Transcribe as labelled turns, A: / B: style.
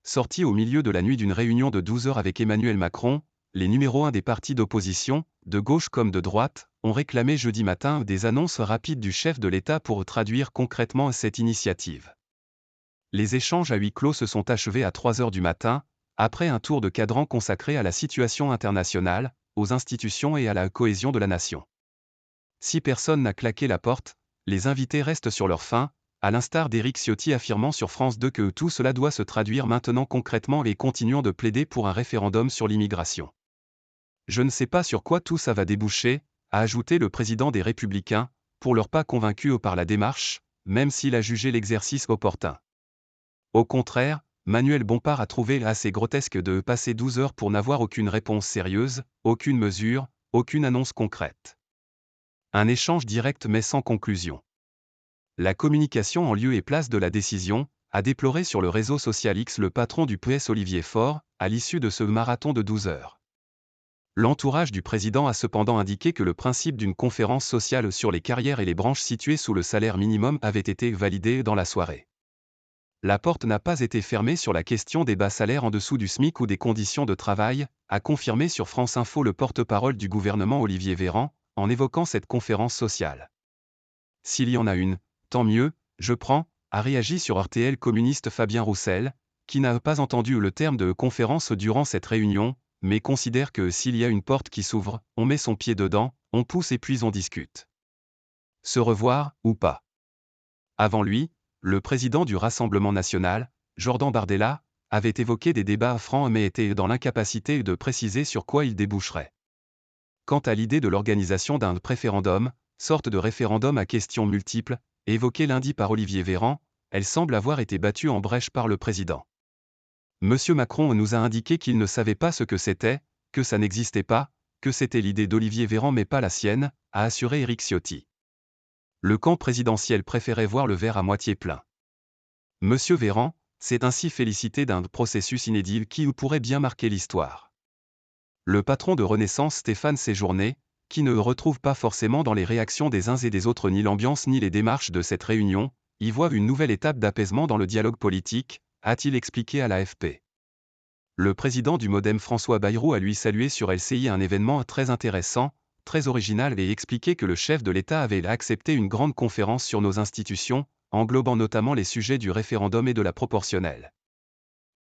A: Sortis au milieu de la nuit d'une réunion de 12 heures avec Emmanuel Macron, les numéros 1 des partis d'opposition, de gauche comme de droite, ont réclamé jeudi matin des annonces rapides du chef de l'État pour traduire concrètement cette initiative. Les échanges à huis clos se sont achevés à 3 heures du matin, après un tour de cadran consacré à la situation internationale, aux institutions et à la cohésion de la nation. Si personne n'a claqué la porte, les invités restent sur leur faim, à l'instar d'Éric Ciotti affirmant sur France 2 que tout cela doit se traduire maintenant concrètement et continuant de plaider pour un référendum sur l'immigration. Je ne sais pas sur quoi tout ça va déboucher, a ajouté le président des Républicains, pour leur pas convaincus par la démarche, même s'il a jugé l'exercice opportun. Au contraire, Manuel Bompard a trouvé assez grotesque de passer 12 heures pour n'avoir aucune réponse sérieuse, aucune mesure, aucune annonce concrète. Un échange direct mais sans conclusion. La communication en lieu et place de la décision, a déploré sur le réseau social X le patron du PS Olivier Faure, à l'issue de ce marathon de 12 heures. L'entourage du président a cependant indiqué que le principe d'une conférence sociale sur les carrières et les branches situées sous le salaire minimum avait été validé dans la soirée. La porte n'a pas été fermée sur la question des bas salaires en dessous du SMIC ou des conditions de travail, a confirmé sur France Info le porte-parole du gouvernement Olivier Véran, en évoquant cette conférence sociale. S'il y en a une, tant mieux, je prends, a réagi sur RTL communiste Fabien Roussel, qui n'a pas entendu le terme de conférence durant cette réunion, mais considère que s'il y a une porte qui s'ouvre, on met son pied dedans, on pousse et puis on discute. Se revoir, ou pas. Avant lui, le président du Rassemblement national, Jordan Bardella, avait évoqué des débats francs mais était dans l'incapacité de préciser sur quoi ils déboucheraient. Quant à l'idée de l'organisation d'un préférendum, sorte de référendum à questions multiples, évoquée lundi par Olivier Véran, elle semble avoir été battue en brèche par le président. Monsieur Macron nous a indiqué qu'il ne savait pas ce que c'était, que ça n'existait pas, que c'était l'idée d'Olivier Véran mais pas la sienne, a assuré Éric Ciotti. Le camp présidentiel préférait voir le verre à moitié plein. Monsieur Véran s'est ainsi félicité d'un processus inédit qui pourrait bien marquer l'histoire. Le patron de Renaissance Stéphane Séjourné, qui ne retrouve pas forcément dans les réactions des uns et des autres ni l'ambiance ni les démarches de cette réunion, y voit une nouvelle étape d'apaisement dans le dialogue politique, a-t-il expliqué à l'AFP. Le président du Modem François Bayrou a lui salué sur LCI un événement très intéressant, très original et expliqué que le chef de l'État avait accepté une grande conférence sur nos institutions, englobant notamment les sujets du référendum et de la proportionnelle.